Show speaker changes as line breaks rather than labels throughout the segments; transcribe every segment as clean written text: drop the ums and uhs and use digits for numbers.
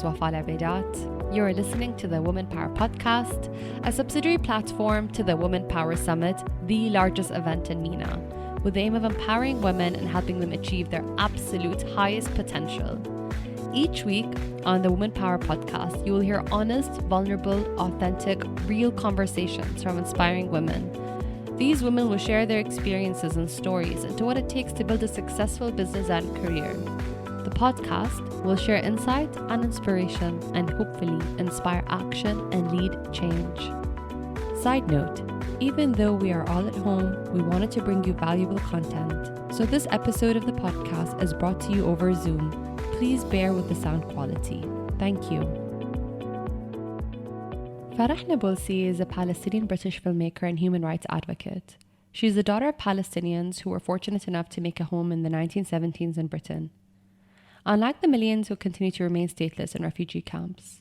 is Wafa Al-Abedat. You are listening to the Women Power Podcast, a subsidiary platform to the Women Power Summit, the largest event in MENA, with the aim of empowering women and helping them achieve their absolute highest potential. Each week on the Women Power Podcast, you will hear honest, vulnerable, authentic, real conversations from inspiring women. These women will share their experiences and stories into what it takes to build a successful business and career. The podcast will share insight and inspiration and hopefully inspire action and lead change. Side note, even though we are all at home, we wanted to bring you valuable content. So this episode of the podcast is brought to you over Zoom. Please bear with the sound quality. Thank you. Farah Nabulsi is a Palestinian British filmmaker and human rights advocate. She is the daughter of Palestinians who were fortunate enough to make a home in the 1970s in Britain. Unlike the millions who continue to remain stateless in refugee camps.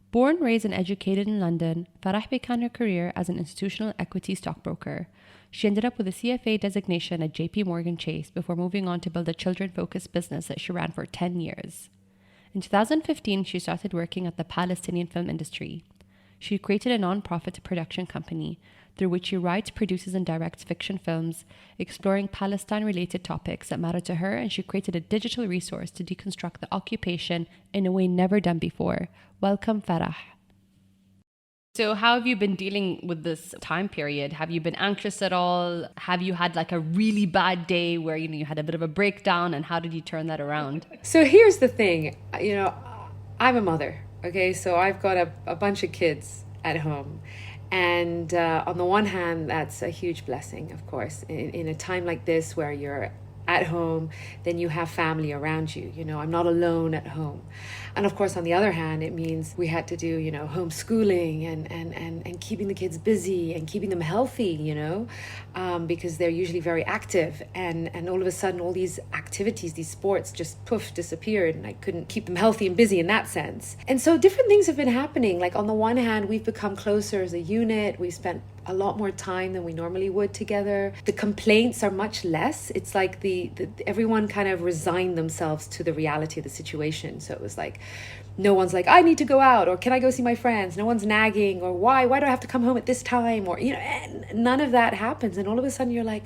Born, raised and educated in London, Farah began her career as an institutional equity stockbroker. She ended up with a CFA designation at JP Morgan Chase before moving on to build a children-focused business that she ran for 10 years. In 2015, she started working at the Palestinian film industry. She created a non-profit production company through which she writes, produces and directs fiction films exploring Palestine-related topics that matter to her, and she created a digital resource to deconstruct the occupation in a way never done before. Welcome, Farah. So how have you been dealing with this time period? Have you been anxious at all? Have you had like a really bad day where you had a bit of a breakdown, and how did you turn that around?
So here's the thing, I'm a mother, okay? So I've got a bunch of kids at home. And on the one hand, that's a huge blessing, of course. In a time like this where you're at home, then you have family around you. I'm not alone at home. And of course, on the other hand, it means we had to do, homeschooling and keeping the kids busy and keeping them healthy, because they're usually very active. And all of a sudden, all these activities, these sports just disappeared, and I couldn't keep them healthy and busy in that sense. And so different things have been happening. Like on the one hand, we've become closer as a unit. We've spent a lot more time than we normally would together. The complaints are much less. It's like everyone kind of resigned themselves to the reality of the situation. So it was like, no one's like, I need to go out, or can I go see my friends? No one's nagging, or why do I have to come home at this time? Or, and none of that happens. And all of a sudden you're like,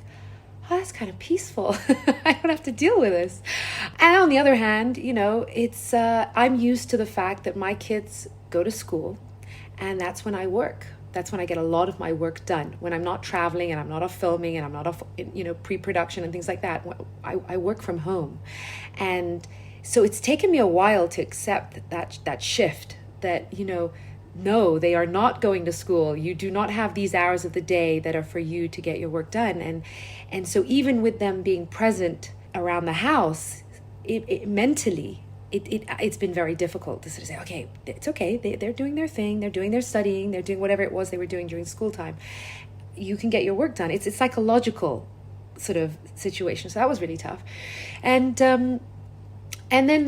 oh, that's kind of peaceful. I don't have to deal with this. And on the other hand, it's, I'm used to the fact that my kids go to school, and that's when I work. That's when I get a lot of my work done. When I'm not traveling and I'm not off filming and I'm not off, pre-production and things like that, I work from home. And so it's taken me a while to accept that shift that, no, they are not going to school. You do not have these hours of the day that are for you to get your work done. And so even with them being present around the house, it mentally, it's been very difficult to sort of say, okay, it's okay. They're doing their thing. They're doing their studying. They're doing whatever it was they were doing during school time. You can get your work done. It's a psychological sort of situation. So that was really tough. And then,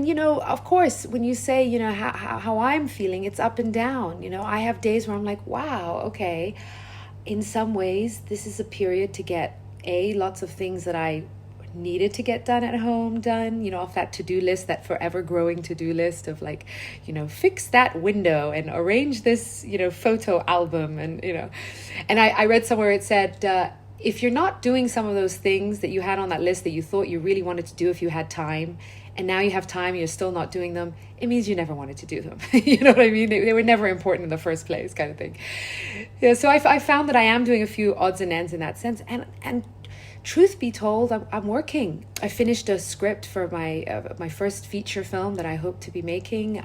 of course, when you say, how I'm feeling, it's up and down. I have days where I'm like, wow, okay. In some ways, this is a period to get, lots of things that I needed to get done at home done, off that to-do list, that forever growing to-do list of like, fix that window and arrange this, photo album. And, and I read somewhere it said, if you're not doing some of those things that you had on that list that you thought you really wanted to do if you had time, and now you have time, you're still not doing them, it means you never wanted to do them. You know what I mean? They were never important in the first place, kind of thing. Yeah, so I found that I am doing a few odds and ends in that sense. And truth be told, I'm working. I finished a script for my first feature film that I hope to be making.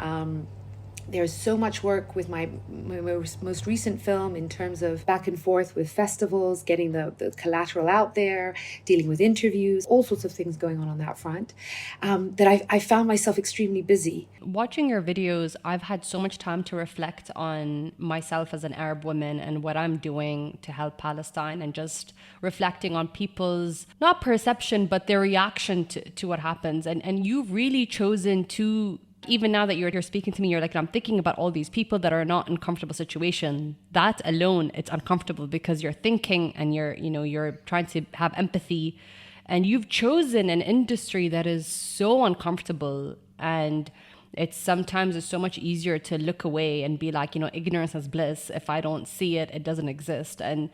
There's so much work with my most recent film in terms of back and forth with festivals, getting the collateral out there, dealing with interviews, all sorts of things going on that front, that I found myself extremely busy.
Watching your videos, I've had so much time to reflect on myself as an Arab woman and what I'm doing to help Palestine, and just reflecting on people's, not perception, but their reaction to what happens. And you've really chosen to, even now that you're speaking to me, you're like, I'm thinking about all these people that are not in a comfortable situation. That alone, it's uncomfortable because you're thinking and you're trying to have empathy, and you've chosen an industry that is so uncomfortable. And It's so much easier to look away and be like, ignorance is bliss. If I don't see it, it doesn't exist. And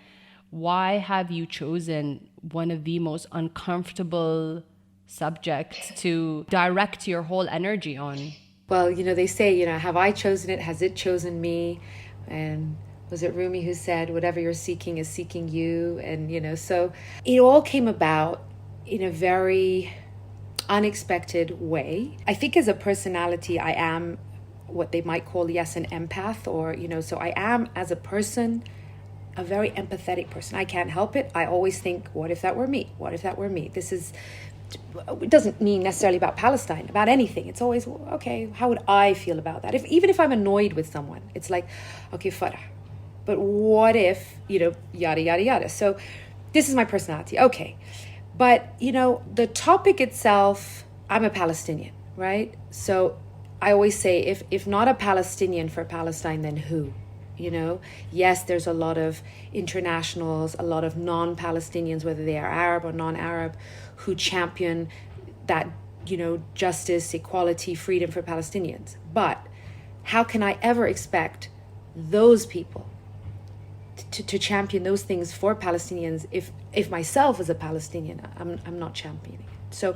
why have you chosen one of the most uncomfortable subjects to direct your whole energy on?
Well, they say, have I chosen it? Has it chosen me? And was it Rumi who said, whatever you're seeking is seeking you? And, so it all came about in a very unexpected way. I think as a personality, I am what they might call, yes, an empath, or, so I am as a person, a very empathetic person. I can't help it. I always think, what if that were me? What if that were me? It doesn't mean necessarily about Palestine, about anything. It's always, okay, how would I feel about that? Even if I'm annoyed with someone, it's like, okay, Farah, but what if, yada, yada, yada. So this is my personality. Okay. But, the topic itself, I'm a Palestinian, right? So I always say, if not a Palestinian for Palestine, then who? Yes, there's a lot of internationals, a lot of non-Palestinians, whether they are Arab or non-Arab, who champion that, justice, equality, freedom for Palestinians. But how can I ever expect those people to champion those things for Palestinians if myself as a Palestinian, I'm not championing it? So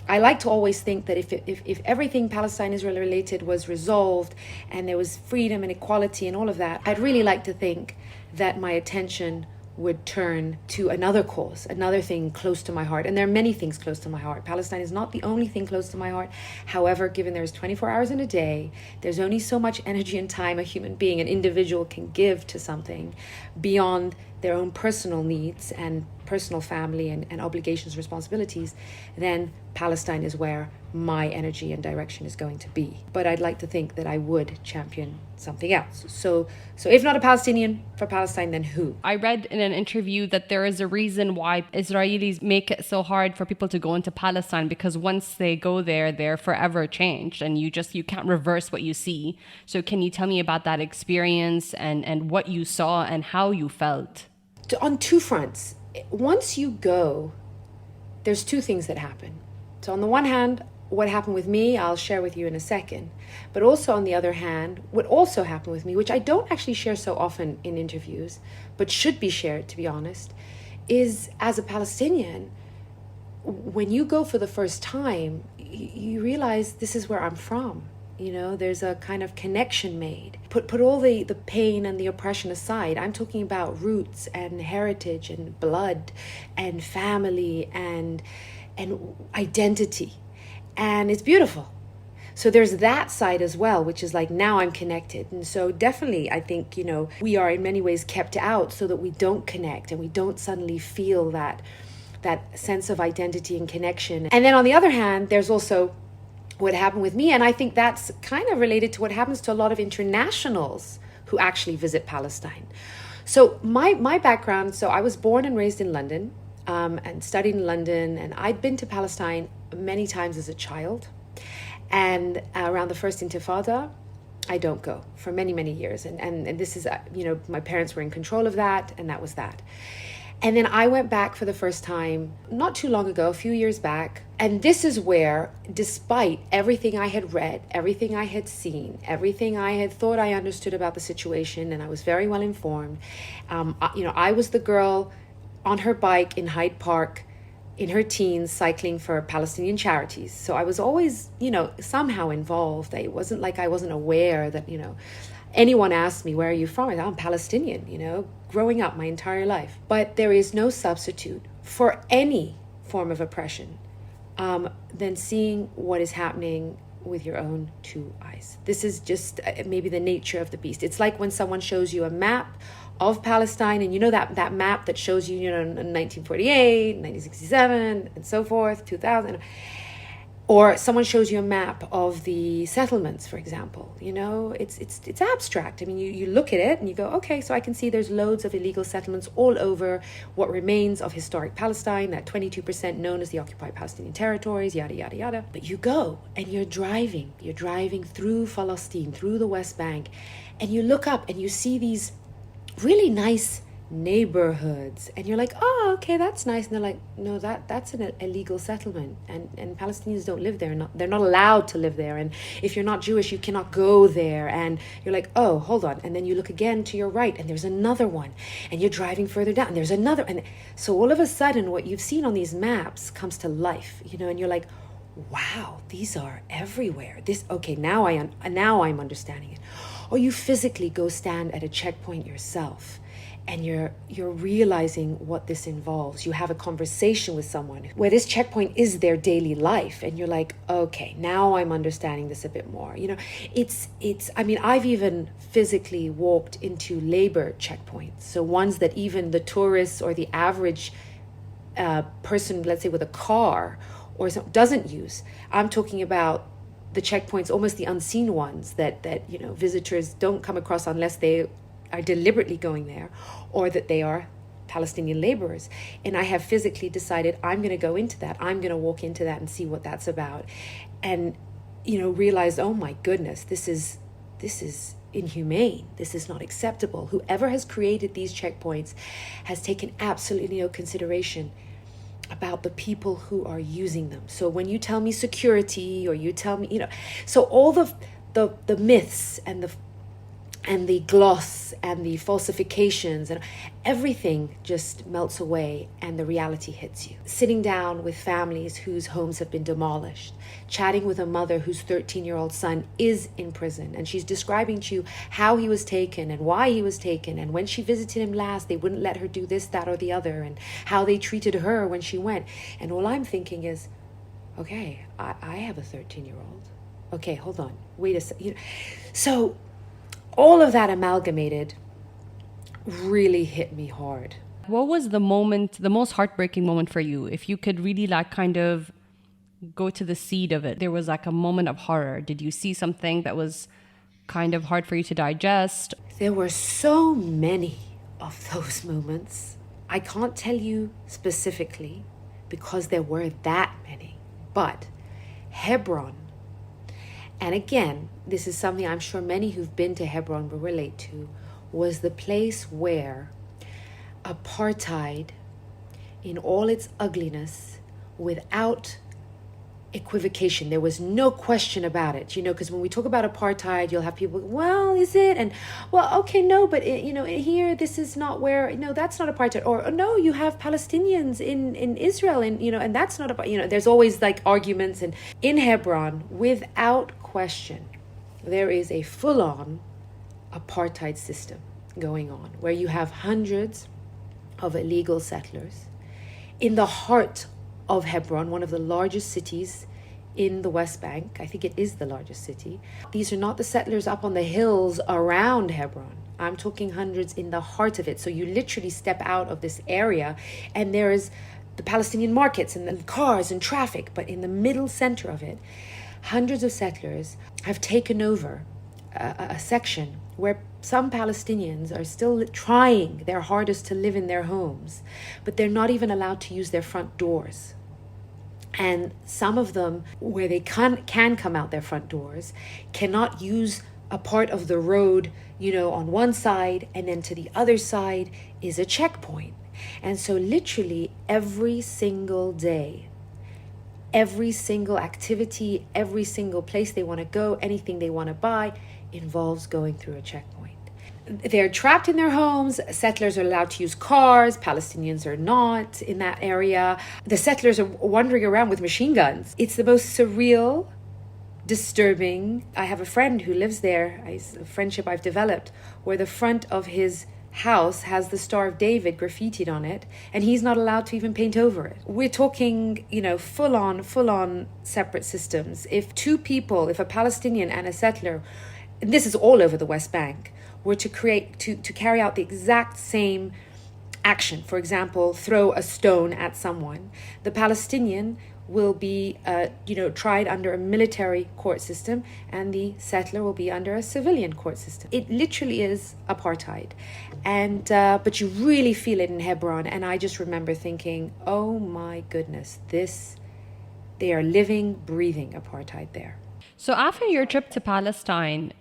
I like to always think that if everything Palestine-Israel related was resolved and there was freedom and equality and all of that, I'd really like to think that my attention would turn to another cause, another thing close to my heart. And there are many things close to my heart. Palestine is not the only thing close to my heart. However, given there's 24 hours in a day, there's only so much energy and time a human being, an individual, can give to something beyond their own personal needs and personal family and obligations, responsibilities, then Palestine is where my energy and direction is going to be. But I'd like to think that I would champion something else. So if not a Palestinian for Palestine, then who?
I read in an interview that there is a reason why Israelis make it so hard for people to go into Palestine, because once they go there, they're forever changed, and you can't reverse what you see. So can you tell me about that experience and what you saw and how you felt?
On two fronts. Once you go, there's two things that happen. So on the one hand, what happened with me, I'll share with you in a second. But also on the other hand, what also happened with me, which I don't actually share so often in interviews, but should be shared, to be honest, is as a Palestinian, when you go for the first time, you realize this is where I'm from. There's a kind of connection made. Put all the pain and the oppression aside. I'm talking about roots and heritage and blood and family and identity. And it's beautiful. So there's that side as well, which is like, now I'm connected. And so definitely, I think, we are in many ways kept out so that we don't connect and we don't suddenly feel that sense of identity and connection. And then on the other hand, there's also what happened with me. And I think that's kind of related to what happens to a lot of internationals who actually visit Palestine. So my background, so I was born and raised in London and studied in London. And I'd been to Palestine many times as a child. And around the first Intifada, I don't go for many, many years. And this is, my parents were in control of that. And that was that. And then I went back for the first time not too long ago, a few years back. And this is where, despite everything I had read, everything I had seen, everything I had thought I understood about the situation, and I was very well informed, I was the girl on her bike in Hyde Park in her teens cycling for Palestinian charities. So I was always, somehow involved. It wasn't like I wasn't aware that, anyone asked me, where are you from? I said, I'm Palestinian, growing up my entire life. But there is no substitute for any form of oppression than seeing what is happening with your own two eyes. This is just maybe the nature of the beast. It's like when someone shows you a map of Palestine, and that map that shows you, 1948, 1967, and so forth, 2000. Or someone shows you a map of the settlements, for example. It's abstract. I mean, you look at it and you go, okay, so I can see there's loads of illegal settlements all over what remains of historic Palestine, that 22% known as the occupied Palestinian territories, yada, yada, yada. But you go and you're driving through Palestine, through the West Bank, and you look up and you see these really nice neighborhoods, and you're like, oh, okay, that's nice. And they're like, no, that's an illegal settlement, and Palestinians don't live there. They're not allowed to live there. And if you're not Jewish, you cannot go there. And you're like, oh, hold on. And then you look again to your right, and there's another one. And you're driving further down, and there's another. And so all of a sudden, what you've seen on these maps comes to life, and you're like, wow, these are everywhere. Okay, now I'm understanding it. Or you physically go stand at a checkpoint yourself, and you're realizing what this involves. You have a conversation with someone where this checkpoint is their daily life, and you're like, okay, now I'm understanding this a bit more. I've even physically walked into labor checkpoints, so ones that even the tourists or the average person, let's say with a car or doesn't use. I'm talking about the checkpoints, almost the unseen ones that visitors don't come across unless they are deliberately going there, or that they are Palestinian laborers. And I have physically decided I'm going to go into that. I'm going to walk into that and see what that's about, and realize, oh my goodness, this is inhumane. This is not acceptable. Whoever has created these checkpoints has taken absolutely no consideration about the people who are using them. So when you tell me security, or you tell me, so all the myths and the gloss and the falsifications and everything just melts away, and the reality hits you. Sitting down with families whose homes have been demolished, chatting with a mother whose 13-year-old son is in prison, and she's describing to you how he was taken and why he was taken, and when she visited him last, they wouldn't let her do this, that, or the other, and how they treated her when she went. And all I'm thinking is, okay, I have a 13-year-old. Okay, hold on, wait a second. So all of that amalgamated really hit me hard.
What was the most heartbreaking moment for you? If you could really kind of go to the seed of it, there was a moment of horror. Did you see something that was kind of hard for you to digest?
There were so many of those moments. I can't tell you specifically because there were that many. But Hebron, and again, this is something I'm sure many who've been to Hebron will relate to, was the place where apartheid, in all its ugliness, without equivocation, there was no question about it, because when we talk about apartheid, you'll have people, well, is it? And, well, okay, no, but, here, this is not where, no, that's not apartheid. Or, no, you have Palestinians in Israel, and that's not apartheid. There's always arguments. And in Hebron, without question, there is a full-on apartheid system going on, where you have hundreds of illegal settlers in the heart of Hebron, one of the largest cities in the West Bank. I think it is the largest city. These are not the settlers up on the hills around Hebron. I'm talking hundreds in the heart of it. So you literally step out of this area, and there is the Palestinian markets and the cars and traffic, but in the middle center of it, hundreds of settlers have taken over a section where some Palestinians are still trying their hardest to live in their homes, but they're not even allowed to use their front doors. And some of them, where they can come out their front doors, cannot use a part of the road, on one side, and then to the other side is a checkpoint. And so literally every single day, every single activity, every single place they want to go, anything they want to buy, involves going through a checkpoint. They're trapped in their homes. Settlers are allowed to use cars. Palestinians are not in that area. The settlers are wandering around with machine guns. It's the most surreal, disturbing. I have a friend who lives there. It's a friendship I've developed, where the front of his house has the Star of David graffitied on it, and he's not allowed to even paint over it. We're talking, full on separate systems. If a Palestinian and a settler, and this is all over the West Bank, were to carry out the exact same action, for example, throw a stone at someone, the Palestinian will be tried under a military court system, and the settler will be under a civilian court system. It literally is apartheid. And but you really feel it in Hebron. And I just remember thinking, oh my goodness, they are living, breathing apartheid there.
So after your trip to Palestine,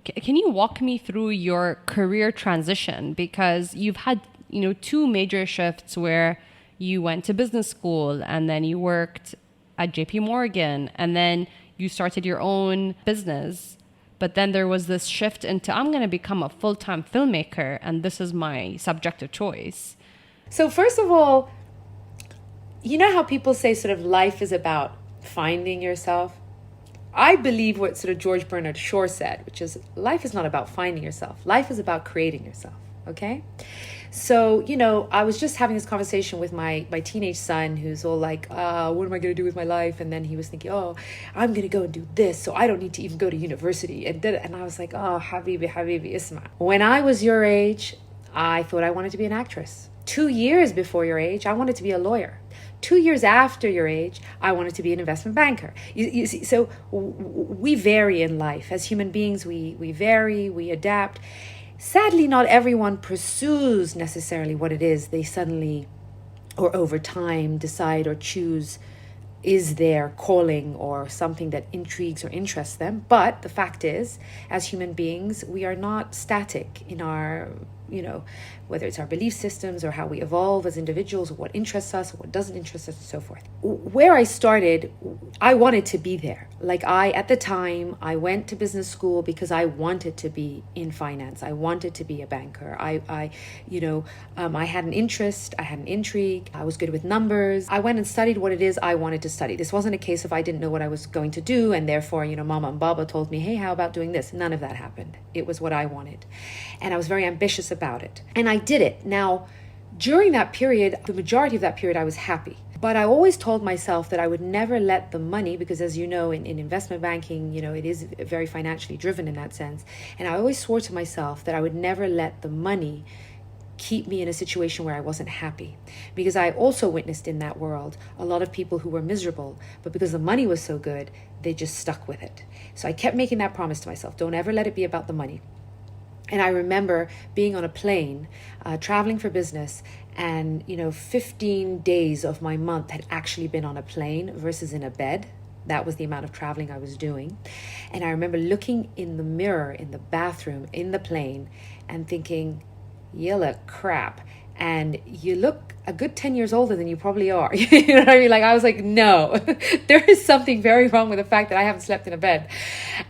can you walk me through your career transition? Because you've had two major shifts where you went to business school and then you worked at JP Morgan and then you started your own business. But then there was this shift into, I'm going to become a full-time filmmaker and this is my subjective choice.
So first of all, you know how people say sort of life is about finding yourself? I believe what sort of George Bernard Shaw said, which is life is not about finding yourself. Life is about creating yourself. Okay? So, I was just having this conversation with my teenage son who's all like, what am I going to do with my life? And then he was thinking, oh, I'm going to go and do this, so I don't need to even go to university. And I was like, oh, Habibi, Isma. When I was your age, I thought I wanted to be an actress. 2 years before your age, I wanted to be a lawyer. 2 years after your age, I wanted to be an investment banker. You see, so we vary in life. As human beings, we vary, we adapt. Sadly, not everyone pursues necessarily what it is they suddenly or over time decide or choose is their calling or something that intrigues or interests them. But the fact is, as human beings, we are not static in our, whether it's our belief systems or how we evolve as individuals, or what interests us, or what doesn't interest us, and so forth. Where I started, I wanted to be there. At the time, I went to business school because I wanted to be in finance. I wanted to be a banker. I had an interest, I had an intrigue, I was good with numbers. I went and studied what it is I wanted to study. This wasn't a case of I didn't know what I was going to do, and therefore, Mama and Baba told me, hey, how about doing this? None of that happened. It was what I wanted. And I was very ambitious about it. And I did it. Now, during that period, the majority of that period, I was happy. But I always told myself that I would never let the money, because as you know, in investment banking, it is very financially driven in that sense. And I always swore to myself that I would never let the money keep me in a situation where I wasn't happy. Because I also witnessed in that world a lot of people who were miserable, but because the money was so good, they just stuck with it. So I kept making that promise to myself, don't ever let it be about the money. And I remember being on a plane, traveling for business, and 15 days of my month had actually been on a plane versus in a bed. That was the amount of traveling I was doing. And I remember looking in the mirror in the bathroom in the plane and thinking, you look crap. And you look a good 10 years older than you probably are. You know what I mean? I was like, no, there is something very wrong with the fact that I haven't slept in a bed.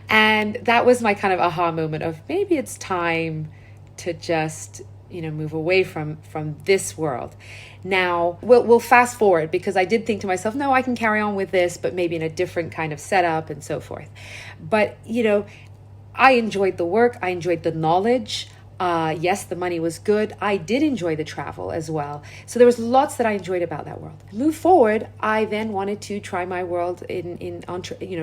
And that was my kind of aha moment of maybe it's time to just, move away from this world. Now, we'll fast forward, because I did think to myself, no, I can carry on with this, but maybe in a different kind of setup and so forth. But, I enjoyed the work. I enjoyed the knowledge. Yes, the money was good. I did enjoy the travel as well. So there was lots that I enjoyed about that world. Move forward, I then wanted to try my world in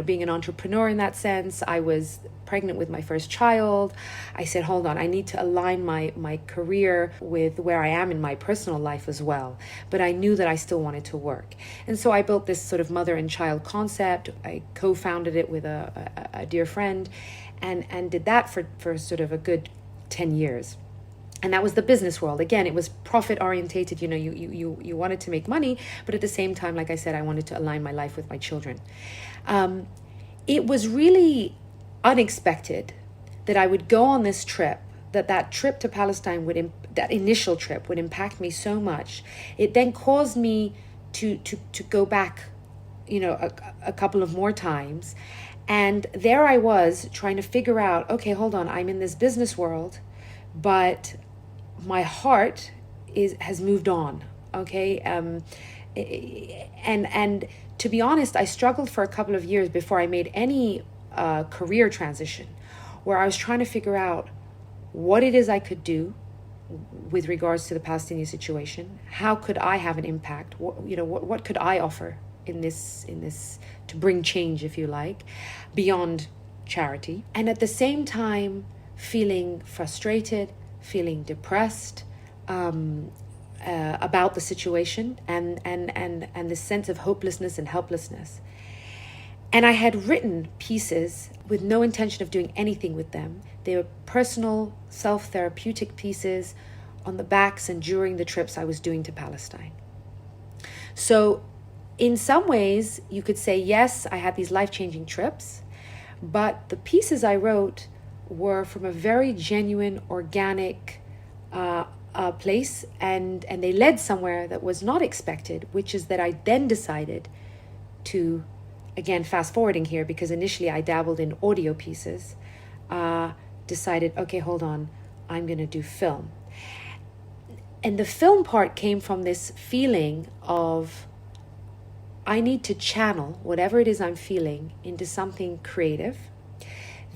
being an entrepreneur in that sense. I was pregnant with my first child. I said, hold on, I need to align my career with where I am in my personal life as well. But I knew that I still wanted to work. And so I built this sort of mother and child concept. I co-founded it with a dear friend and did that for sort of a good 10 years. And that was the business world. Again, it was profit orientated. You wanted to make money, but at the same time, like I said, I wanted to align my life with my children. It was really unexpected that I would go on this trip, that trip to Palestine that initial trip would impact me so much. It then caused me to go back, a couple of more times. And there I was trying to figure out, okay, hold on, I'm in this business world, but my heart has moved on, okay? And to be honest, I struggled for a couple of years before I made any career transition, where I was trying to figure out what it is I could do with regards to the Palestinian situation. How could I have an impact? What could I offer in this to bring change, if you like, beyond charity? And at the same time, feeling frustrated, feeling depressed about the situation, and this sense of hopelessness and helplessness. And I had written pieces with no intention of doing anything with them. They were personal, self-therapeutic pieces on the backs and during the trips I was doing to Palestine. So in some ways, you could say, yes, I had these life-changing trips, but the pieces I wrote were from a very genuine, organic, place, and they led somewhere that was not expected, which is that I then decided to, again, fast forwarding here, because initially I dabbled in audio pieces, decided, okay, hold on, I'm going to do film. And the film part came from this feeling of, I need to channel whatever it is I'm feeling into something creative.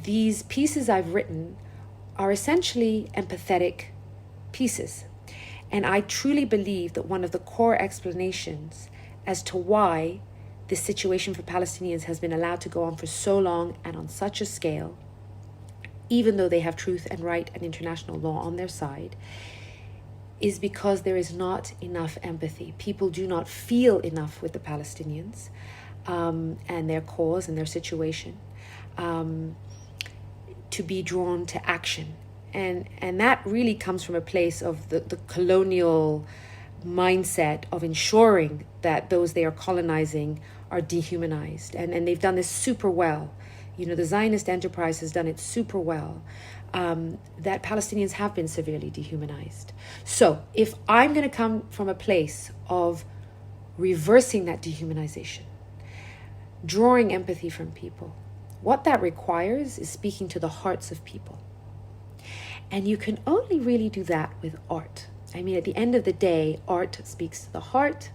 These pieces I've written are essentially empathetic pieces. And I truly believe that one of the core explanations as to why this situation for Palestinians has been allowed to go on for so long and on such a scale, even though they have truth and right and international law on their side, is because there is not enough empathy. People do not feel enough with the Palestinians and their cause and their situation to be drawn to action. And that really comes from a place of the colonial mindset of ensuring that those they are colonizing are dehumanized. And they've done this super well. You know, the Zionist enterprise has done it super well. That Palestinians have been severely dehumanized. So if I'm going to come from a place of reversing that dehumanization, drawing empathy from people, what that requires is speaking to the hearts of people. And you can only really do that with art. I mean, at the end of the day, art speaks to the heart.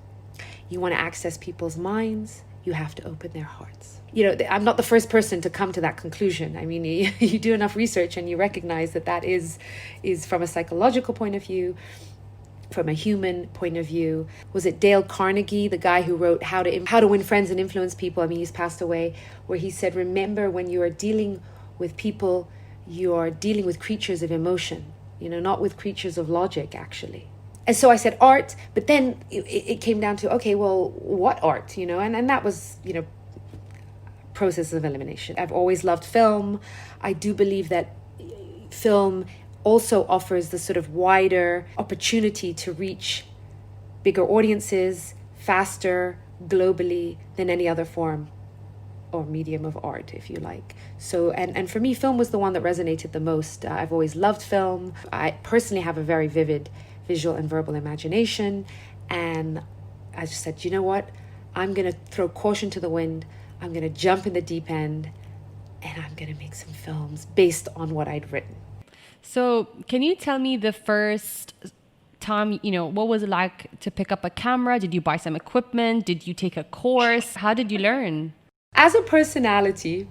You want to access people's minds, you have to open their hearts. You know, I'm not the first person to come to that conclusion. I mean, you do enough research and you recognize that is from a psychological point of view, from a human point of view. Was it Dale Carnegie, the guy who wrote How to Win Friends and Influence People? I mean, he's passed away, where he said, remember, when you are dealing with people, you are dealing with creatures of emotion, you know, not with creatures of logic, actually. And so I said art, but then it came down to, okay, well, what art, you know? And that was, you know, process of elimination. I've always loved film. I do believe that film also offers the sort of wider opportunity to reach bigger audiences faster, globally, than any other form or medium of art, if you like. So, and for me, film was the one that resonated the most. I've always loved film. I personally have a very vivid visual and verbal imagination. And I just said, you know what? I'm going to throw caution to the wind. I'm going to jump in the deep end, and I'm going to make some films based on what I'd written.
So can you tell me the first time, you know, what was it like to pick up a camera? Did you buy some equipment? Did you take a course? How did you learn?
As a personality,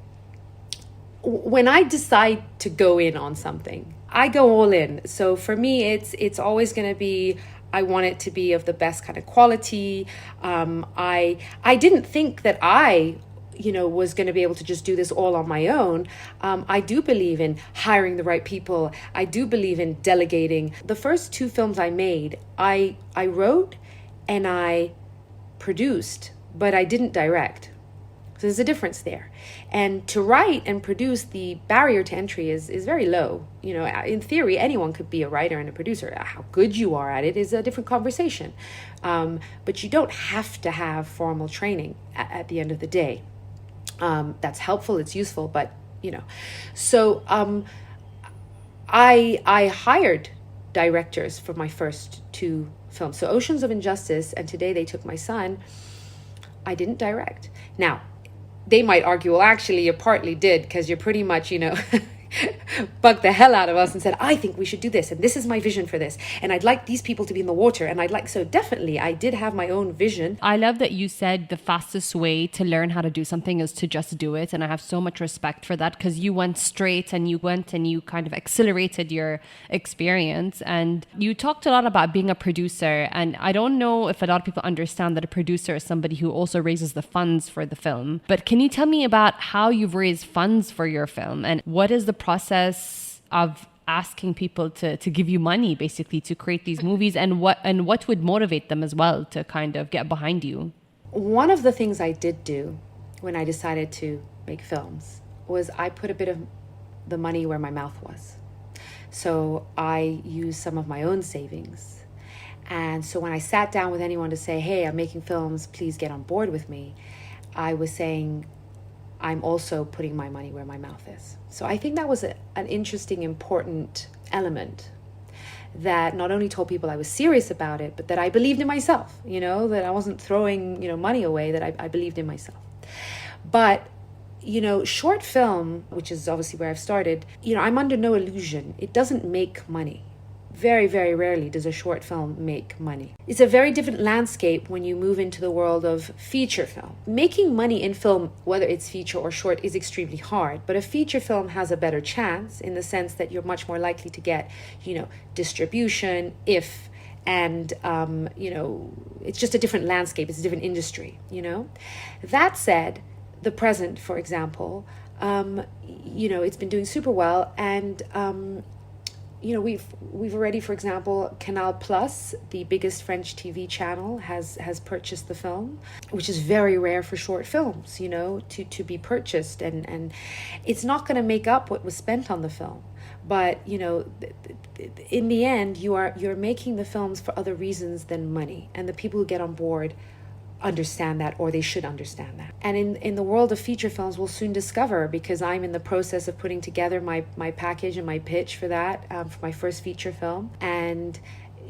when I decide to go in on something, I go all in. So for me, it's always going to be, I want it to be of the best kind of quality. I didn't think that I, you know, was going to be able to just do this all on my own. I do believe in hiring the right people. I do believe in delegating. The first two films I made, I wrote and I produced, but I didn't direct. So there's a difference there. And to write and produce, the barrier to entry is very low. You know, in theory, anyone could be a writer and a producer. How good you are at it is a different conversation. But you don't have to have formal training at the end of the day. That's helpful, it's useful, but, you know. So I hired directors for my first two films. So Oceans of Injustice and Today They Took My Son, I didn't direct. Now, they might argue, well, actually, you partly did, because you're pretty much, you know, bugged the hell out of us and said, I think we should do this, and this is my vision for this, and I'd like these people to be in the water, and I'd like, so definitely I did have my own vision.
I love that you said the fastest way to learn how to do something is to just do it, and I have so much respect for that, because you went straight and you went and you kind of accelerated your experience. And you talked a lot about being a producer, and I don't know if a lot of people understand that a producer is somebody who also raises the funds for the film, but can you tell me about how you've raised funds for your film, and what is the process of asking people to give you money, basically, to create these movies, and what would motivate them as well to kind of get behind you?
One of the things I did do when I decided to make films was I put a bit of the money where my mouth was. So I used some of my own savings. And so when I sat down with anyone to say, hey, I'm making films, please get on board with me, I was saying, I'm also putting my money where my mouth is. So I think that was an interesting, important element. that not only told people I was serious about it, but that I believed in myself, that I wasn't throwing, money away, that I believed in myself. But, short film, which is obviously where I've started, I'm under no illusion. It doesn't make money. Very, very rarely does a short film make money. It's a very different landscape when you move into the world of feature film. Making money in film, whether it's feature or short, is extremely hard. But a feature film has a better chance in the sense that you're much more likely to get, distribution, and it's just a different landscape. It's a different industry, That said, the present, for example, it's been doing super well, and we've already, for example, Canal Plus, the biggest French TV channel, has purchased the film, which is very rare for short films, to be purchased, and it's not going to make up what was spent on the film. But in the end, you're making the films for other reasons than money, and the people who get on board understand that, or they should understand that. And in the world of feature films, we'll soon discover, because I'm in the process of putting together my package and my pitch for that, for my first feature film. And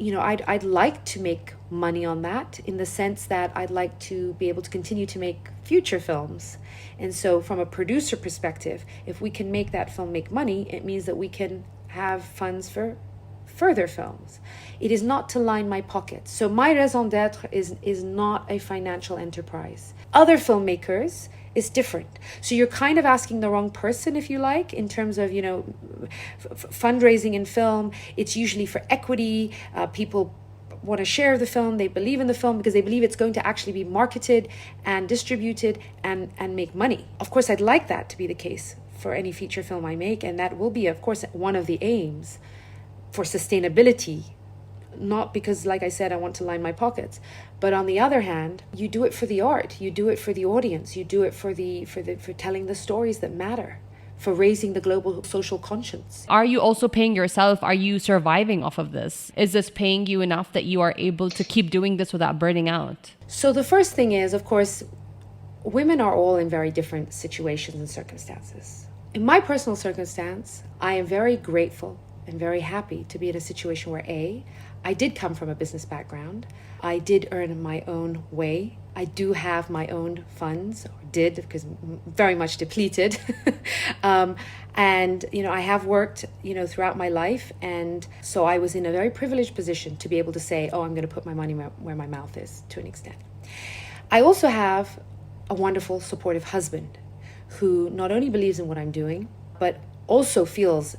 I'd like to make money on that, in the sense that I'd like to be able to continue to make future films. And so from a producer perspective, if we can make that film make money, it means that we can have funds for further films. It is not to line my pockets. So my raison d'etre is not a financial enterprise. Other filmmakers is different. So you're kind of asking the wrong person, if you like, in terms of, fundraising in film. It's usually for equity. People want to share the film. They believe in the film because they believe it's going to actually be marketed and distributed and make money. Of course, I'd like that to be the case for any feature film I make. And that will be, of course, one of the aims, for sustainability, not because, like I said, I want to line my pockets. But on the other hand, you do it for the art, you do it for the audience, you do it for telling the stories that matter, for raising the global social conscience.
Are you also paying yourself? Are you surviving off of this? Is this paying you enough that you are able to keep doing this without burning out?
So the first thing is, of course, women are all in very different situations and circumstances. In my personal circumstance, I am very grateful and very happy to be in a situation where I did come from a business background. I did earn my own way. I do have my own funds, or did, because very much depleted. And, I have worked, throughout my life. And so I was in a very privileged position to be able to say, I'm going to put my money where my mouth is, to an extent. I also have a wonderful, supportive husband who not only believes in what I'm doing, but also feels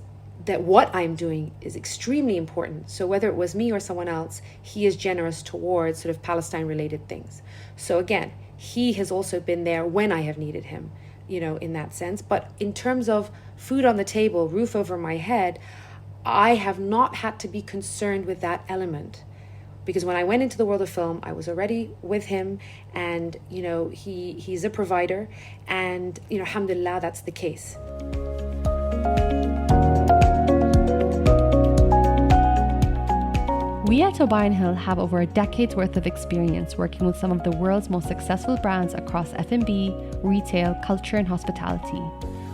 that what I'm doing is extremely important. So whether it was me or someone else, he is generous towards sort of Palestine-related things. So again, he has also been there when I have needed him, in that sense. But in terms of food on the table, roof over my head, I have not had to be concerned with that element. Because when I went into the world of film, I was already with him, and, he's a provider, and, alhamdulillah, that's the case.
We at Obayan Hill have over a decade's worth of experience working with some of the world's most successful brands across F&B, retail, culture, and hospitality.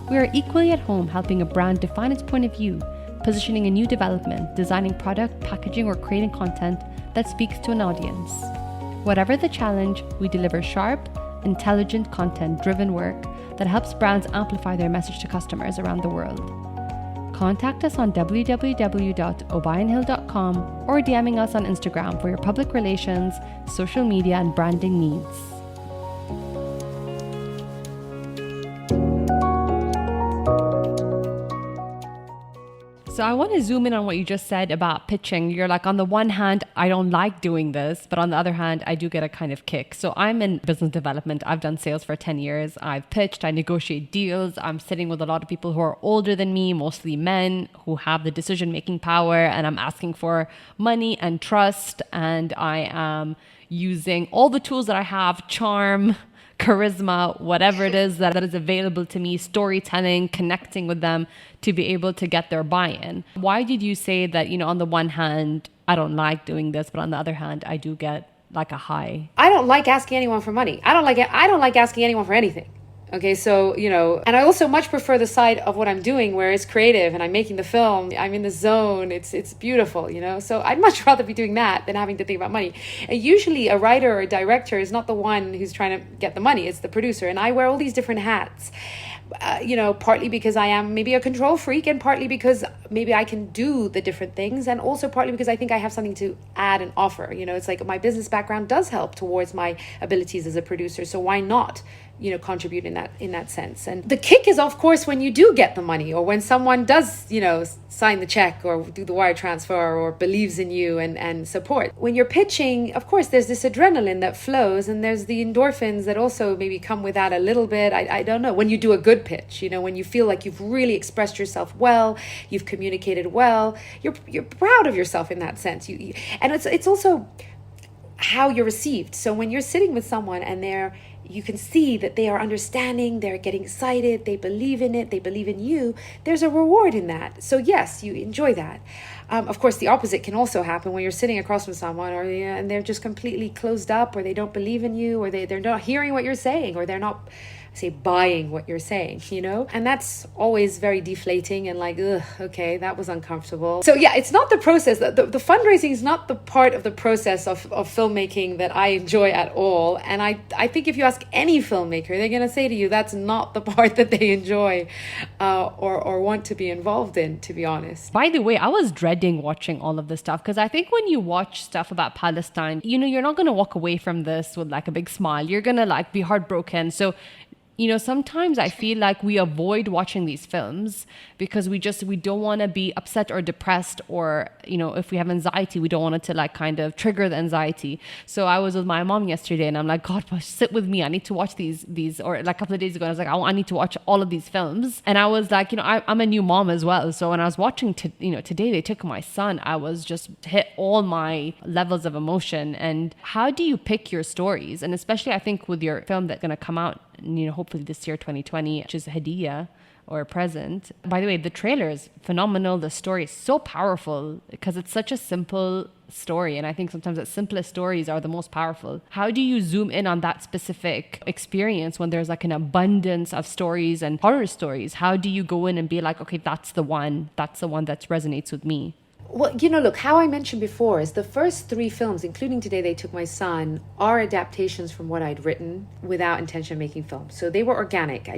We are equally at home helping a brand define its point of view, positioning a new development, designing product, packaging, or creating content that speaks to an audience. Whatever the challenge, we deliver sharp, intelligent, content-driven work that helps brands amplify their message to customers around the world. Contact us on www.obayanhill.com or DMing us on Instagram for your public relations, social media, and branding needs. So I want to zoom in on what you just said about pitching. You're like, on the one hand, I don't like doing this, but on the other hand, I do get a kind of kick. So I'm in business development. I've done sales for 10 years. I've pitched, I negotiate deals. I'm sitting with a lot of people who are older than me, mostly men who have the decision-making power, and I'm asking for money and trust. And I am using all the tools that I have, charm, charisma, whatever it is that is available to me, storytelling, connecting with them to be able to get their buy-in. Why did you say that, on the one hand, I don't like doing this, but on the other hand, I do get like a high?
I don't like asking anyone for money. I don't like asking anyone for anything. Okay, so, and I also much prefer the side of what I'm doing where it's creative and I'm making the film, I'm in the zone, it's beautiful, So I'd much rather be doing that than having to think about money. And usually a writer or a director is not the one who's trying to get the money, it's the producer. And I wear all these different hats. Partly because I am maybe a control freak, and partly because maybe I can do the different things, and also partly because I think I have something to add and offer. It's like my business background does help towards my abilities as a producer, so why not contribute in that sense? And the kick is, of course, when you do get the money, or when someone does sign the check or do the wire transfer or believes in you and support. When you're pitching, of course, there's this adrenaline that flows, and there's the endorphins that also maybe come with that a little bit. I don't know, when you do a good pitch, when you feel like you've really expressed yourself well, you've communicated well, you're proud of yourself in that sense. And it's also how you're received. So when you're sitting with someone and you can see that they are understanding, they're getting excited, they believe in it, they believe in you, there's a reward in that. So yes, you enjoy that. Of course, the opposite can also happen when you're sitting across from someone and they're just completely closed up, or they don't believe in you, or they're not hearing what you're saying, or they're not, say, buying what you're saying, And that's always very deflating and like, ugh, okay, that was uncomfortable. So yeah, it's not the process. The fundraising is not the part of the process of filmmaking that I enjoy at all. And I think if you ask any filmmaker, they're going to say to you, that's not the part that they enjoy or want to be involved in, to be honest.
By the way, I was dreading watching all of this stuff because I think when you watch stuff about Palestine, you're not going to walk away from this with like a big smile. You're going to be heartbroken. So sometimes I feel like we avoid watching these films because we don't want to be upset or depressed, or, if we have anxiety, we don't want it to kind of trigger the anxiety. So I was with my mom yesterday and I'm like, God, sit with me. I need to watch these, or like a couple of days ago, I was like, I need to watch all of these films. And I was like, I'm a new mom as well. So when I was watching, Today They Took My Son, I was just hit all my levels of emotion. And how do you pick your stories? And especially I think with your film that's going to come out, hopefully this year, 2020, which is Hadiyah or a present. By the way, the trailer is phenomenal. The story is so powerful because it's such a simple story. And I think sometimes the simplest stories are the most powerful. How do you zoom in on that specific experience when there's an abundance of stories and horror stories? How do you go in and be like, okay, that's the one that resonates with me?
Well, look, how I mentioned before is the first 3 films, including Today They Took My Son, are adaptations from what I'd written without intention of making films. So they were organic. I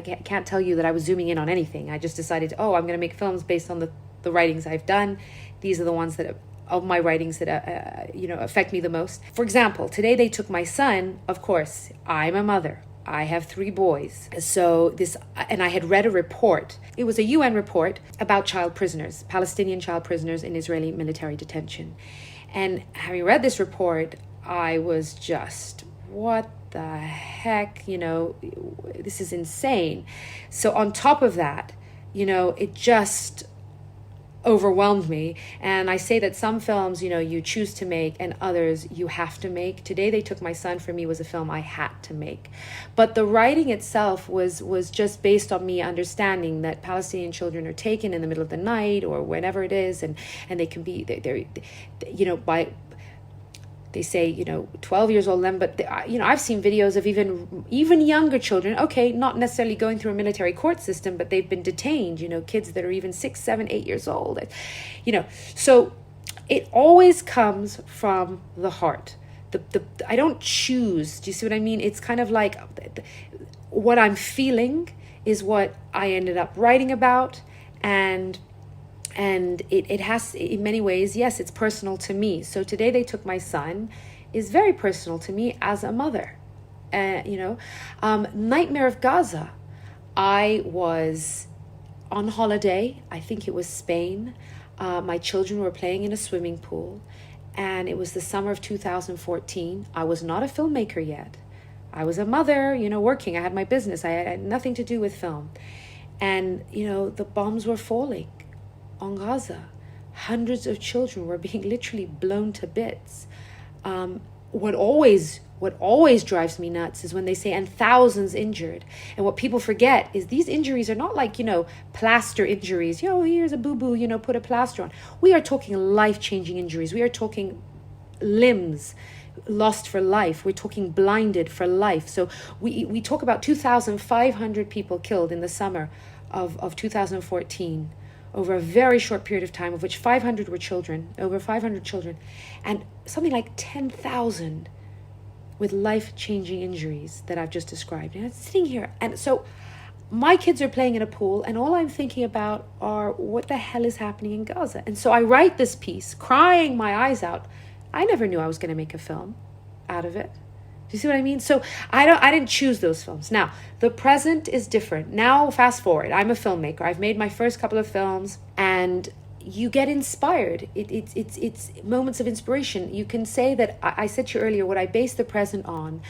can't tell you that I was zooming in on anything. I just decided, I'm going to make films based on the writings I've done. These are the ones of my writings that, affect me the most. For example, Today They Took My Son, of course, I'm a mother. I have 3 boys. And I had read a report. It was a UN report about child prisoners, Palestinian child prisoners in Israeli military detention. And having read this report, I was just, what the heck? This is insane. So on top of that, it just overwhelmed me. And I say that some films, you choose to make, and others you have to make. Today They Took My Son, for me, was a film I had to make. But the writing itself was just based on me understanding that Palestinian children are taken in the middle of the night or whenever it is, and they can be, they say, 12 years old then, but I've seen videos of even younger children, okay, not necessarily going through a military court system, but they've been detained, kids that are even 6, 7, 8 years old, so it always comes from the heart. I don't choose. Do you see what I mean? It's kind of like what I'm feeling is what I ended up writing about, and it has, in many ways, yes, it's personal to me. So Today They Took My Son is very personal to me as a mother. Nightmare of Gaza, I was on holiday. I think it was Spain. My children were playing in a swimming pool, and it was the summer of 2014. I was not a filmmaker yet. I was a mother, working. I had my business. I had nothing to do with film. And, the bombs were falling on Gaza. Hundreds of children were being literally blown to bits. What always drives me nuts is when they say, and thousands injured. And what people forget is these injuries are not like, plaster injuries. Here's a boo-boo, put a plaster on. We are talking life-changing injuries. We are talking limbs lost for life. We're talking blinded for life. So we talk about 2,500 people killed in the summer of 2014 over a very short period of time, of which 500 were children, over 500 children, and something like 10,000 with life-changing injuries that I've just described. And I'm sitting here, and so my kids are playing in a pool, and all I'm thinking about are what the hell is happening in Gaza. And so I write this piece, crying my eyes out. I never knew I was going to make a film out of it. Do you see what I mean? So I didn't choose those films. Now, the present is different. Now, fast forward. I'm a filmmaker. I've made my first couple of films, and you get inspired. It's moments of inspiration. You can say that, I said to you earlier, what I base the present on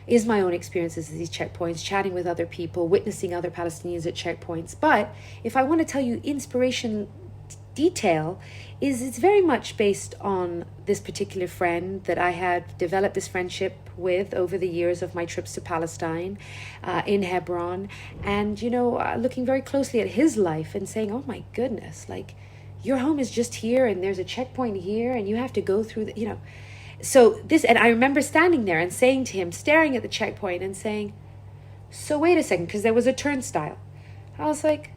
is my own experiences at these checkpoints, chatting with other people, witnessing other Palestinians at checkpoints. But if I want to tell you inspiration detail, it's very much based on this particular friend that I had developed this friendship with over the years of my trips to Palestine, in Hebron, and looking very closely at his life and saying, oh my goodness, like, your home is just here and there's a checkpoint here and you have to go through so this, and I remember standing there and saying to him, staring at the checkpoint and saying, so wait a second, because there was a turnstile. I was like,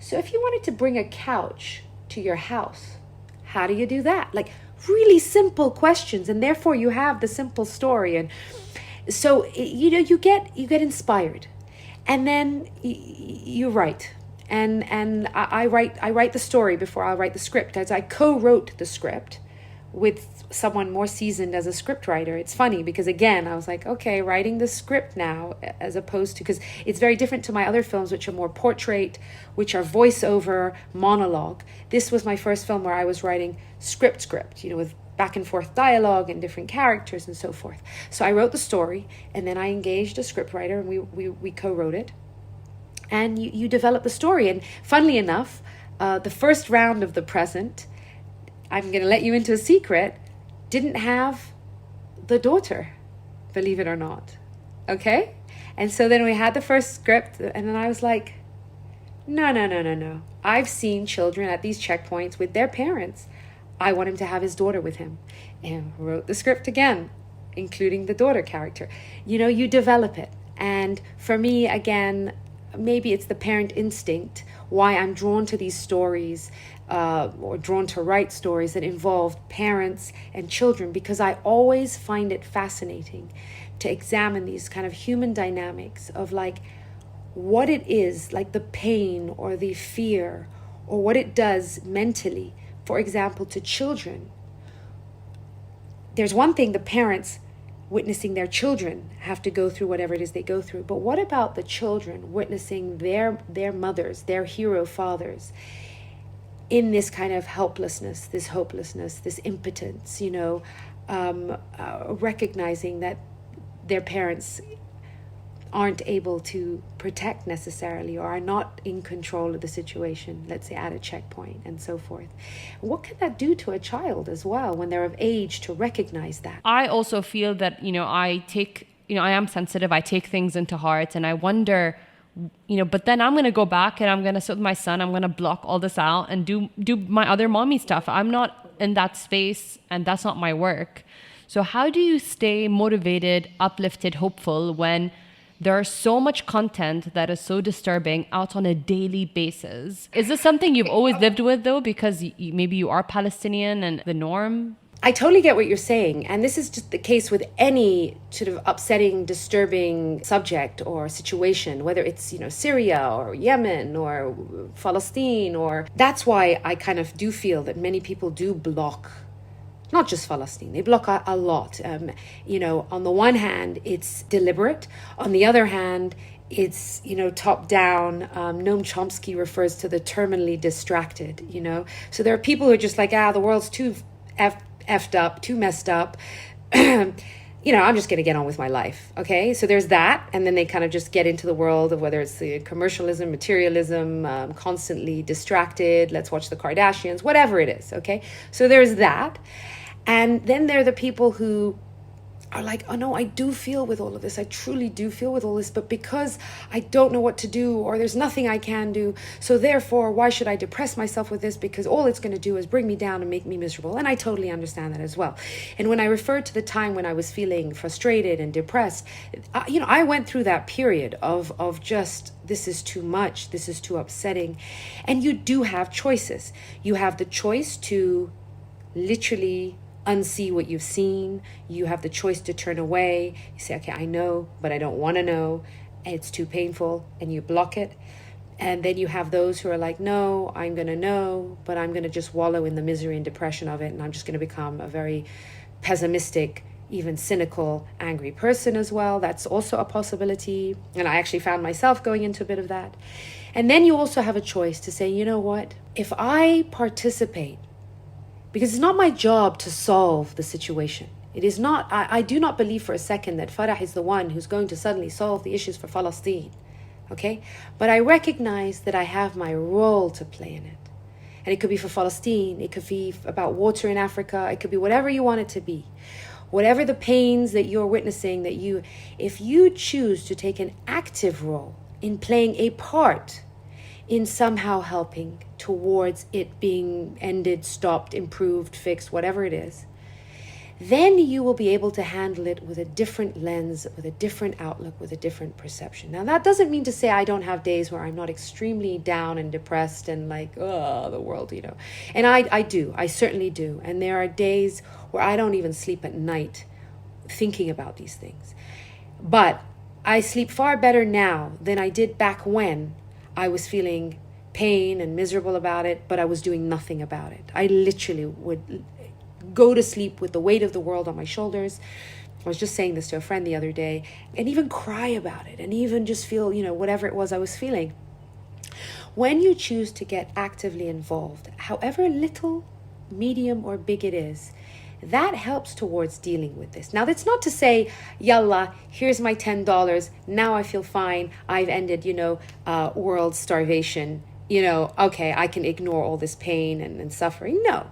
so if you wanted to bring a couch to your house, how do you do that? Like, really simple questions, and therefore you have the simple story. And so you get inspired, and then you write, and I write the story before I write the script, as I co-wrote the script with someone more seasoned as a scriptwriter. It's funny because, again, I was like, okay, writing the script now, as opposed to, because it's very different to my other films, which are more portrait, which are voiceover, monologue. This was my first film where I was writing script, with back and forth dialogue and different characters and so forth. So I wrote the story, and then I engaged a scriptwriter, and we co-wrote it. And you develop the story. And funnily enough, the first round of the present, I'm going to let you into a secret, didn't have the daughter, believe it or not. Okay? And so then we had the first script, and then I was like, no. I've seen children at these checkpoints with their parents. I want him to have his daughter with him. And wrote the script again, including the daughter character. You develop it. And for me, again, maybe it's the parent instinct, why I'm drawn to these stories, or drawn to write stories that involve parents and children, because I always find it fascinating to examine these kind of human dynamics of like what it is, like the pain or the fear, or what it does mentally, for example, to children. There's one thing the parents witnessing their children have to go through whatever it is they go through, but what about the children witnessing their mothers, their hero fathers, in this kind of helplessness, this hopelessness, this impotence, recognizing that their parents aren't able to protect necessarily, or are not in control of the situation, let's say at a checkpoint and so forth. What can that do to a child as well when they're of age to recognize that?
I also feel that, I am sensitive. I take things into heart, and I wonder, but then I'm going to go back and I'm going to sit with my son. I'm going to block all this out and do my other mommy stuff. I'm not in that space, and that's not my work. So how do you stay motivated, uplifted, hopeful when there's so much content that is so disturbing out on a daily basis? Is this something you've always lived with, though, because maybe you are Palestinian and the norm?
I totally get what you're saying. And this is just the case with any sort of upsetting, disturbing subject or situation, whether it's, Syria or Yemen or Palestine, or that's why I kind of do feel that many people do block, not just Palestine, they block a lot. On the one hand, it's deliberate. On the other hand, it's, top down. Noam Chomsky refers to the terminally distracted, So there are people who are just like, the world's too effed up, too messed up. I'm just going to get on with my life. Okay. So there's that. And then they kind of just get into the world of whether it's the commercialism, materialism, constantly distracted. Let's watch the Kardashians, whatever it is. Okay. So there's that. And then there are the people who are like, oh no, I do feel with all of this. I truly do feel with all this, but because I don't know what to do, or there's nothing I can do, so therefore, why should I depress myself with this? Because all it's going to do is bring me down and make me miserable. And I totally understand that as well. And when I referred to the time when I was feeling frustrated and depressed, I went through that period of just, this is too much, this is too upsetting. And you do have choices. You have the choice to literally unsee what you've seen. You have the choice to turn away. You say, okay, I know, but I don't want to know. It's too painful, and you block it. And then you have those who are like, no, I'm going to know, but I'm going to just wallow in the misery and depression of it. And I'm just going to become a very pessimistic, even cynical, angry person as well. That's also a possibility. And I actually found myself going into a bit of that. And then you also have a choice to say, you know what? If I participate, because it's not my job to solve the situation. It is not, I do not believe for a second that Farah is the one who's going to suddenly solve the issues for Palestine. Okay? But I recognize that I have my role to play in it. And it could be for Palestine. It could be about water in Africa. It could be whatever you want it to be. Whatever the pains that you're witnessing, if you choose to take an active role in playing a part in somehow helping towards it being ended, stopped, improved, fixed, whatever it is, then you will be able to handle it with a different lens, with a different outlook, with a different perception. Now, that doesn't mean to say I don't have days where I'm not extremely down and depressed and like, oh, the world, And I do. I certainly do. And there are days where I don't even sleep at night thinking about these things. But I sleep far better now than I did back when I was feeling pain and miserable about it, but I was doing nothing about it. I literally would go to sleep with the weight of the world on my shoulders. I was just saying this to a friend the other day, and even cry about it, and even just feel, whatever it was I was feeling. When you choose to get actively involved, however little, medium, or big it is, that helps towards dealing with this. Now, that's not to say, yalla, here's my $10. Now I feel fine. I've ended, world starvation. Okay, I can ignore all this pain and suffering. No,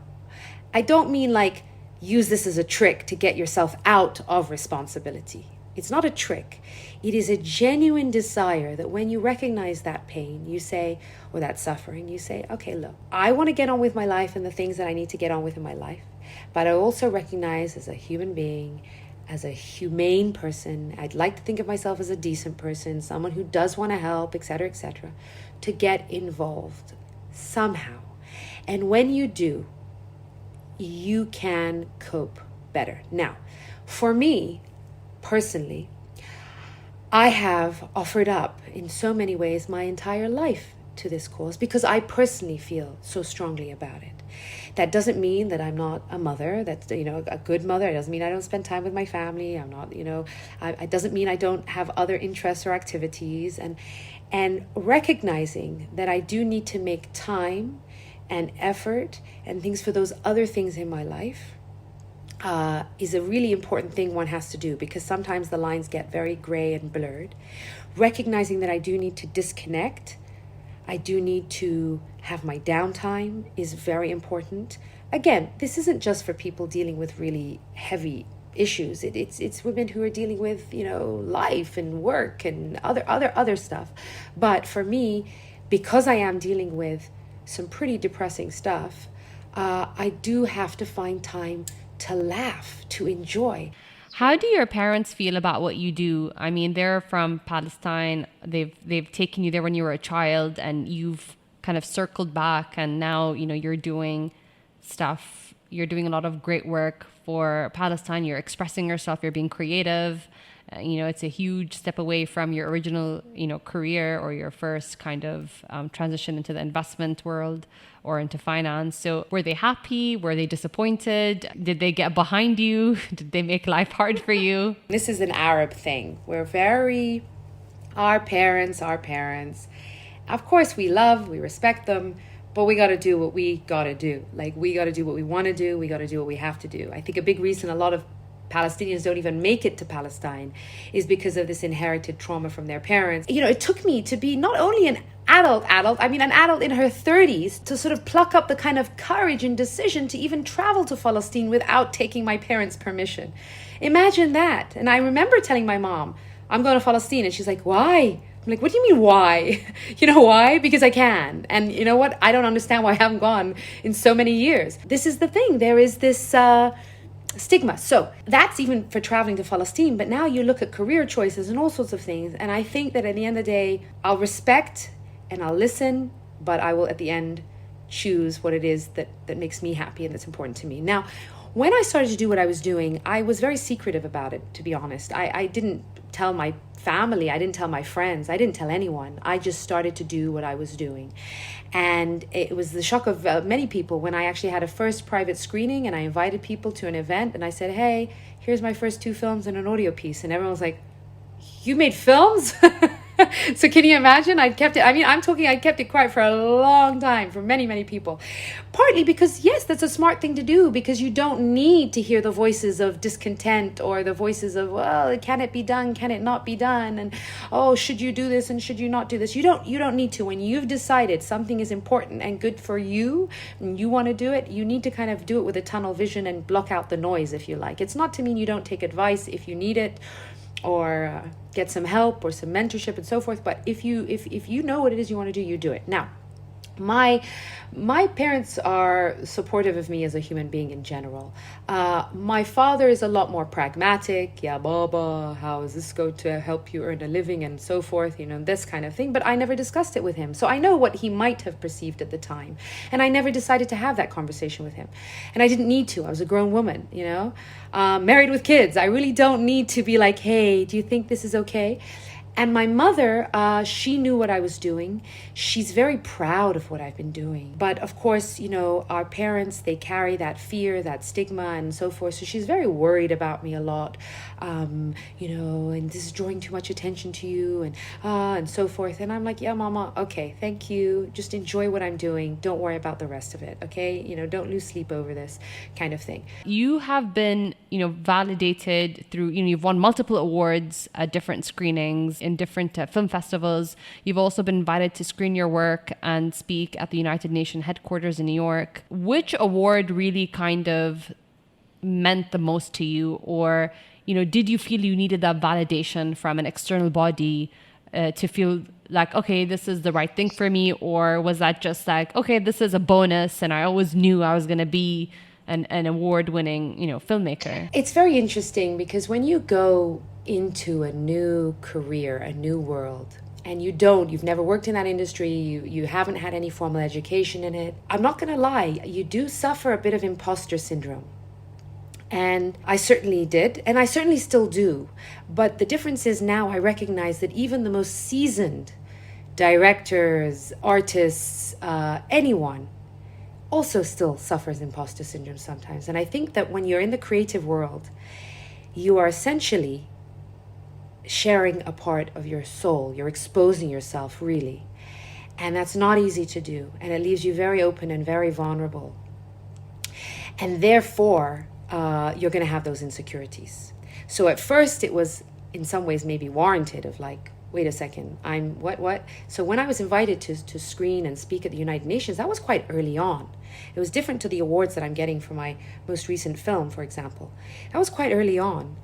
I don't mean like use this as a trick to get yourself out of responsibility. It's not a trick. It is a genuine desire that when you recognize that pain, you say, or that suffering, you say, okay, look, I want to get on with my life and the things that I need to get on with in my life. But I also recognize as a human being, as a humane person, I'd like to think of myself as a decent person, someone who does want to help, etc., to get involved somehow. And when you do, you can cope better. Now, for me, personally, I have offered up in so many ways my entire life to this cause because I personally feel so strongly about it. That doesn't mean that I'm not a mother, that's, a good mother. It doesn't mean I don't spend time with my family. I'm not, it doesn't mean I don't have other interests or activities. And recognizing that I do need to make time and effort and things for those other things in my life is a really important thing one has to do, because sometimes the lines get very gray and blurred. Recognizing that I do need to disconnect, I do need to have my downtime is very important. Again, this isn't just for people dealing with really heavy issues. It's women who are dealing with, life and work and other stuff. But for me, because I am dealing with some pretty depressing stuff, I do have to find time to laugh, to enjoy.
How do your parents feel about what you do? I mean, they're from Palestine. They've taken you there when you were a child, and you've kind of circled back, and now, you're doing stuff. You're doing a lot of great work for Palestine. You're expressing yourself. You're being creative. It's a huge step away from your original, career or your first kind of transition into the investment world or into finance. So were they happy? Were they disappointed? Did they get behind you? Did they make life hard for you?
This is an Arab thing. Our parents. Of course, we respect them, but we got to do what we got to do. Like, we got to do what we want to do. We got to do what we have to do. I think a big reason a lot of Palestinians don't even make it to Palestine is because of this inherited trauma from their parents. You know, it took me to be not only an an adult in her 30s, to sort of pluck up the kind of courage and decision to even travel to Palestine without taking my parents' permission. Imagine that. And I remember telling my mom, I'm going to Palestine. And she's like, why? I'm like, what do you mean, why? You know why? Because I can. And you know what? I don't understand why I haven't gone in so many years. This is the thing. There is this stigma. So that's even for traveling to Palestine. But now you look at career choices and all sorts of things. And I think that at the end of the day, I'll respect and I'll listen, but I will at the end choose what it is that makes me happy and that's important to me. Now, when I started to do what I was doing, I was very secretive about it, to be honest. I didn't tell my family, I didn't tell my friends, I didn't tell anyone. I just started to do what I was doing. And it was the shock of many people when I actually had a first private screening and I invited people to an event and I said, hey, here's my first 2 films and an audio piece. And everyone was like, you made films? So can you imagine? I kept it quiet for a long time for many, many people. Partly because, yes, that's a smart thing to do because you don't need to hear the voices of discontent or the voices of, well, can it be done? Can it not be done? And, oh, should you do this and should you not do this? You don't need to. When you've decided something is important and good for you and you want to do it, you need to kind of do it with a tunnel vision and block out the noise, if you like. It's not to mean you don't take advice if you need it, or get some help or some mentorship and so forth. But if you know what it is you want to do, you do it. Now, my parents are supportive of me as a human being in general. My father is a lot more pragmatic. Yeah, Baba, how is this going to help you earn a living and so forth, you know, this kind of thing. But I never discussed it with him. So I know what he might have perceived at the time. And I never decided to have that conversation with him. And I didn't need to. I was a grown woman, you know, married with kids. I really don't need to be like, hey, do you think this is okay? And my mother, she knew what I was doing. She's very proud of what I've been doing. But of course, you know, our parents, they carry that fear, that stigma and so forth. So she's very worried about me a lot, you know, and this is drawing too much attention to you and so forth. And I'm like, yeah, mama, okay, thank you. Just enjoy what I'm doing. Don't worry about the rest of it, okay? You know, don't lose sleep over this kind of thing.
You have been, you know, validated through, you know, you've won multiple awards at different screenings in different film festivals. You've also been invited to screen your work and speak at the United Nations headquarters in New York. Which award really kind of meant the most to you? Or, you know, did you feel you needed that validation from an external body to feel like, okay, this is the right thing for me? Or was that just like, okay, this is a bonus and I always knew I was going to be an award-winning, you know, filmmaker?
It's very interesting because when you go into a new career, a new world, and you've never worked in that industry, you haven't had any formal education in it, I'm not going to lie, you do suffer a bit of imposter syndrome. And I certainly did, and I certainly still do. But the difference is now I recognize that even the most seasoned directors, artists, anyone, also still suffers imposter syndrome sometimes. And I think that when you're in the creative world, you are essentially sharing a part of your soul. You're exposing yourself, really. And that's not easy to do. And it leaves you very open and very vulnerable. And therefore, you're going to have those insecurities. So at first, it was in some ways maybe warranted of like, wait a second, I'm what? So when I was invited to screen and speak at the United Nations, that was quite early on. It was different to the awards that I'm getting for my most recent film, for example. That was quite early on.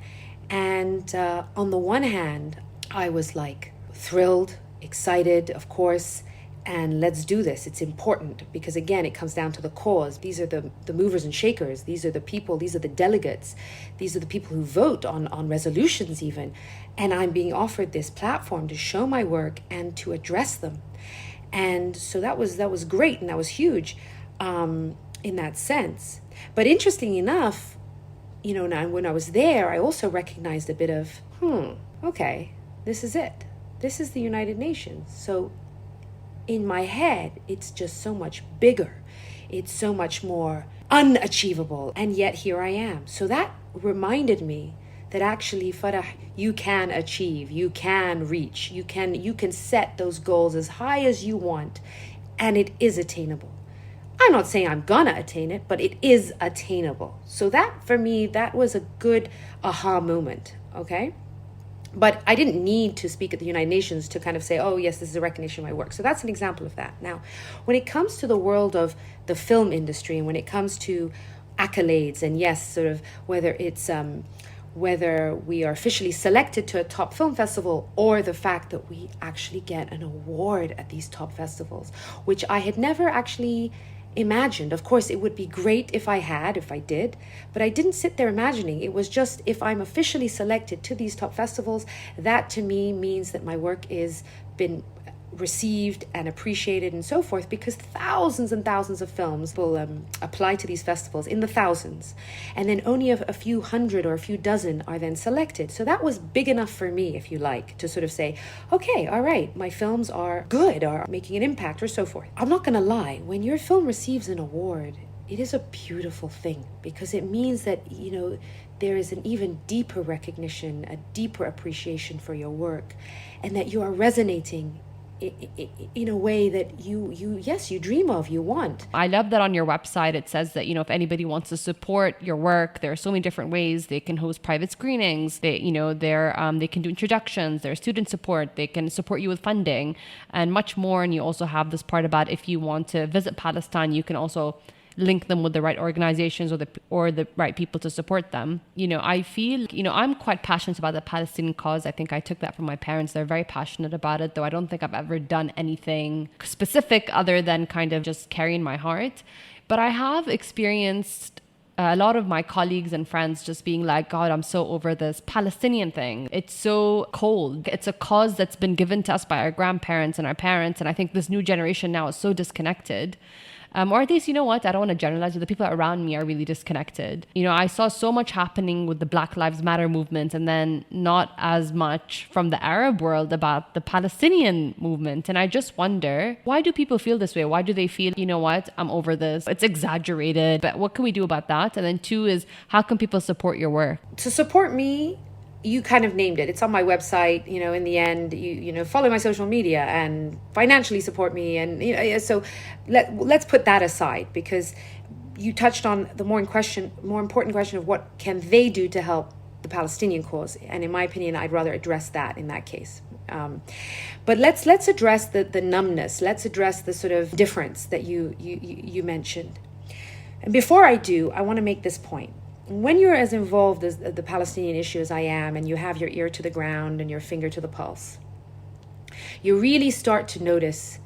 And on the one hand, I was like thrilled, excited, of course, and let's do this. It's important because, again, it comes down to the cause. These are the movers and shakers. These are the people. These are the delegates. These are the people who vote on resolutions even. And I'm being offered this platform to show my work and to address them. And so that was great and that was huge in that sense. But interestingly enough, you know, now when I was there, I also recognized a bit of, okay, this is it. This is the United Nations. So in my head, it's just so much bigger. It's so much more unachievable. And yet here I am. So that reminded me that actually, Farah, you can achieve, you can reach, you can set those goals as high as you want, and it is attainable. I'm not saying I'm gonna attain it, but it is attainable. So that, for me, that was a good aha moment, okay? But I didn't need to speak at the United Nations to kind of say, oh, yes, this is a recognition of my work. So that's an example of that. Now, when it comes to the world of the film industry, and when it comes to accolades, and yes, sort of whether it's whether we are officially selected to a top film festival, or the fact that we actually get an award at these top festivals, which I had never actually imagined. Of course, it would be great if I did, but I didn't sit there imagining. It was just, if I'm officially selected to these top festivals, that to me means that my work is been received and appreciated and so forth, because thousands and thousands of films will apply to these festivals, in the thousands, and then only a few hundred or a few dozen are then selected. So that was big enough for me, if you like, to sort of say, okay, all right, my films are good, are making an impact, or so forth. I'm not gonna lie, when your film receives an award, it is a beautiful thing, because it means that, you know, there is an even deeper recognition, a deeper appreciation for your work, and that you are resonating in a way that you dream of, you want.
I love that on your website it says that, you know, if anybody wants to support your work, there are so many different ways. They can host private screenings, they can do introductions, there's student support, they can support you with funding and much more. And you also have this part about, if you want to visit Palestine, you can also link them with the right organizations or the right people to support them. You know, I feel, you know, I'm quite passionate about the Palestinian cause. I think I took that from my parents. They're very passionate about it, though I don't think I've ever done anything specific other than kind of just carrying my heart. But I have experienced a lot of my colleagues and friends just being like, God, I'm so over this Palestinian thing. It's so cold. It's a cause that's been given to us by our grandparents and our parents. And I think this new generation now is so disconnected. Or at least, you know what, I don't want to generalize, but the people around me are really disconnected. You know, I saw so much happening with the Black Lives Matter movement, and then not as much from the Arab world about the Palestinian movement. And I just wonder, why do people feel this way? Why do they feel, you know what, I'm over this, it's exaggerated, but what can we do about that? And then two is, how can people support your work?
To support me, you kind of named it. It's on my website. You know, in the end, you know, follow my social media and financially support me. And, you know, so let's put that aside, because you touched on the more important question of what can they do to help the Palestinian cause. And in my opinion, I'd rather address that in that case. But let's address the numbness. Let's address the sort of difference that you mentioned. And before I do, I want to make this point. When you're as involved as the Palestinian issue as I am, and you have your ear to the ground and your finger to the pulse, you really start to notice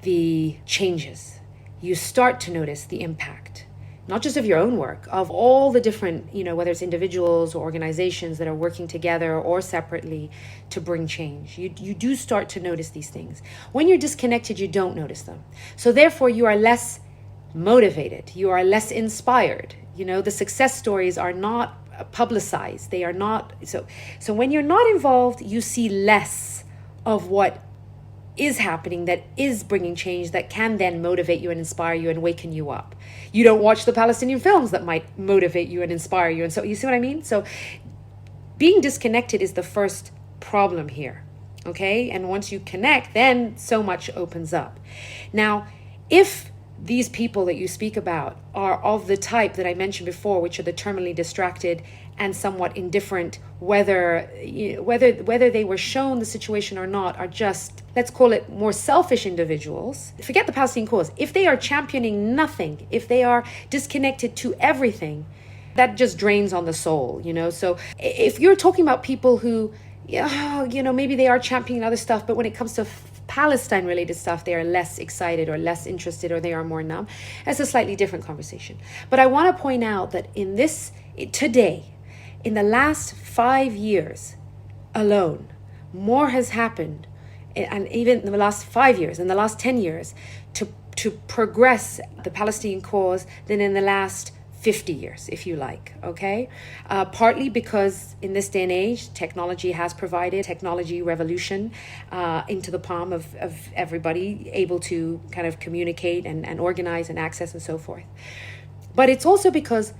the changes. You start to notice the impact, not just of your own work, of all the different, you know, whether it's individuals or organizations that are working together or separately to bring change. You do start to notice these things. When you're disconnected, you don't notice them. So therefore, you are less motivated. You are less inspired. You know, the success stories are not publicized. They are not. So when you're not involved, you see less of what is happening that is bringing change, that can then motivate you and inspire you and waken you up. You don't watch the Palestinian films that might motivate you and inspire you. And so, you see what I mean? So being disconnected is the first problem here. Okay? And once you connect, then so much opens up. Now, if these people that you speak about are of the type that I mentioned before, which are the terminally distracted and somewhat indifferent, whether they were shown the situation or not, are just, let's call it, more selfish individuals. Forget the Palestinian cause. If they are championing nothing, if they are disconnected to everything, that just drains on the soul, you know? So if you're talking about people who, you know, maybe they are championing other stuff, but when it comes to Palestine related stuff, they are less excited or less interested, or they are more numb. That's a slightly different conversation. But I want to point out that today, in the last 5 years alone, more has happened, and even in the last 5 years, in the last 10 years, to progress the Palestinian cause than in the last 50 years, if you like, okay? Partly because in this day and age, technology has provided technology revolution into the palm of everybody, able to kind of communicate and organize and access and so forth. But it's also because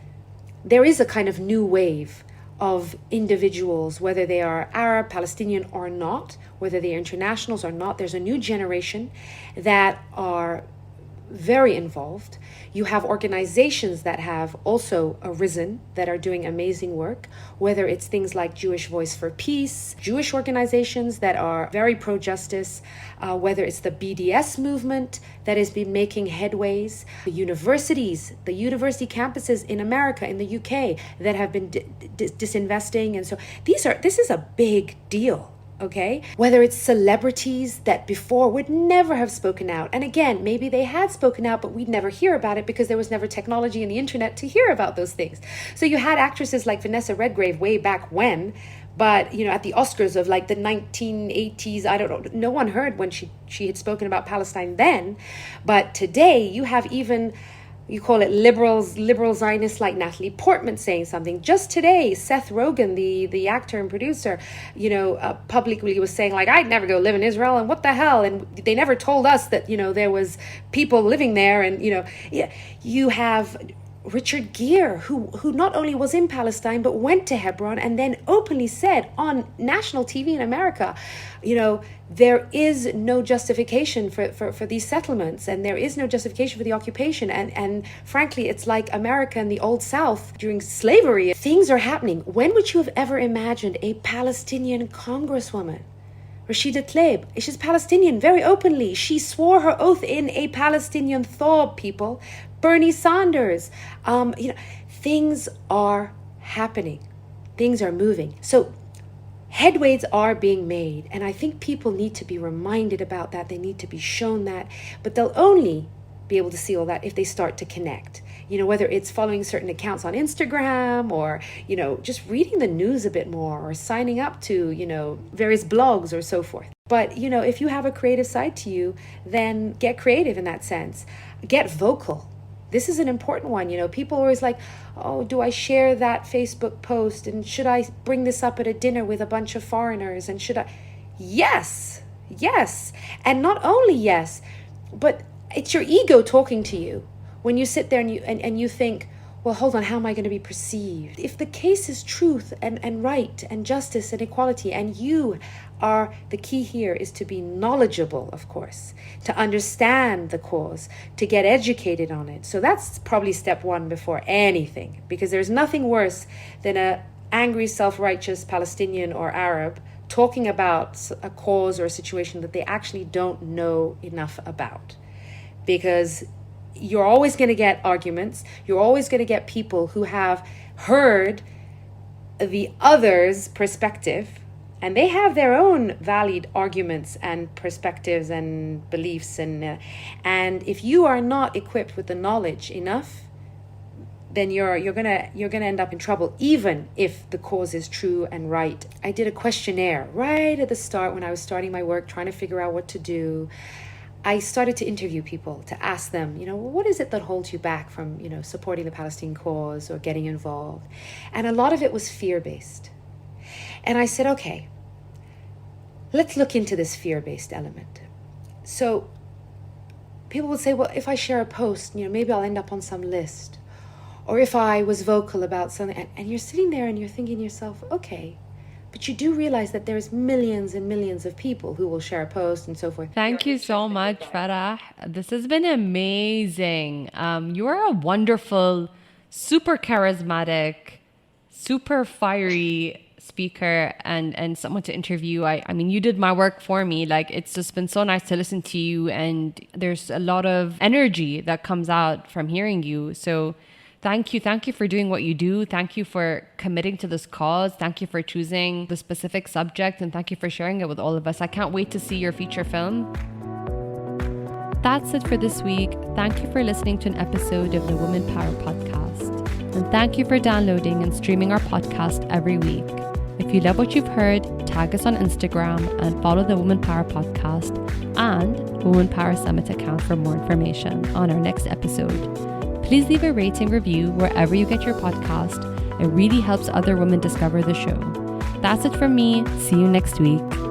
there is a kind of new wave of individuals, whether they are Arab, Palestinian or not, whether they are internationals or not. There's a new generation that are very involved. You have organizations that have also arisen that are doing amazing work, whether it's things like Jewish Voice for Peace, Jewish organizations that are very pro-justice, whether it's the BDS movement that has been making headways, the universities, the university campuses in America, in the UK, that have been disinvesting. And so this is a big deal. Okay, whether it's celebrities that before would never have spoken out. And again, maybe they had spoken out, but we'd never hear about it because there was never technology and the internet to hear about those things. So you had actresses like Vanessa Redgrave way back when, but at the Oscars of like the 1980s, I don't know, no one heard when she had spoken about Palestine then. But today you have even, you call it liberal Zionists like Natalie Portman saying something. Just today, Seth Rogen, the actor and producer, publicly was saying like, I'd never go live in Israel, and what the hell? And they never told us that, there was people living there. And, you have Richard Gere, who not only was in Palestine, but went to Hebron and then openly said on national TV in America, there is no justification for these settlements, and there is no justification for the occupation. And frankly, it's like America and the Old South during slavery. Things are happening. When would you have ever imagined a Palestinian congresswoman? Rashida Tlaib, she's Palestinian very openly. She swore her oath in a Palestinian Thawb, people. Bernie Sanders. Things are happening. Things are moving. So headways are being made. And I think people need to be reminded about that. They need to be shown that. But they'll only be able to see all that if they start to connect. Whether it's following certain accounts on Instagram or, just reading the news a bit more or signing up to, various blogs or so forth. But, if you have a creative side to you, then get creative in that sense. Get vocal. This is an important one. People are always like, oh, do I share that Facebook post? And should I bring this up at a dinner with a bunch of foreigners? And should I? Yes. And not only yes, but it's your ego talking to you. When you sit there and you think, well, hold on, how am I going to be perceived? If the case is truth and right and justice and equality, and you are, the key here is to be knowledgeable, of course, to understand the cause, to get educated on it. So that's probably step one before anything, because there's nothing worse than a angry, self-righteous Palestinian or Arab talking about a cause or a situation that they actually don't know enough about. Because you're always going to get arguments. You're always going to get people who have heard the other's perspective, and they have their own valid arguments and perspectives and beliefs. And if you are not equipped with the knowledge enough, then you're gonna end up in trouble, even if the cause is true and right. I did a questionnaire right at the start when I was starting my work, trying to figure out what to do. I started to interview people to ask them, what is it that holds you back from, supporting the Palestinian cause or getting involved? And a lot of it was fear-based. And I said, okay, let's look into this fear-based element. So people would say, well, if I share a post, maybe I'll end up on some list. Or if I was vocal about something, and you're sitting there and you're thinking to yourself, okay, but you do realize that there's millions and millions of people who will share a post and so forth.
Thank you so much, Farah. This has been amazing. You're a wonderful, super charismatic, super fiery speaker and someone to interview. I mean, you did my work for me. Like, it's just been so nice to listen to you, and there's a lot of energy that comes out from hearing you. So Thank you for doing what you do. Thank you for committing to this cause. Thank you for choosing the specific subject, and thank you for sharing it with all of us. I can't wait to see your feature film. That's it for this week. Thank you for listening to an episode of the Woman Power Podcast. And thank you for downloading and streaming our podcast every week. If you love what you've heard, tag us on Instagram and follow the Woman Power Podcast and Woman Power Summit account for more information on our next episode. Please leave a rating review wherever you get your podcast. It really helps other women discover the show. That's it from me. See you next week.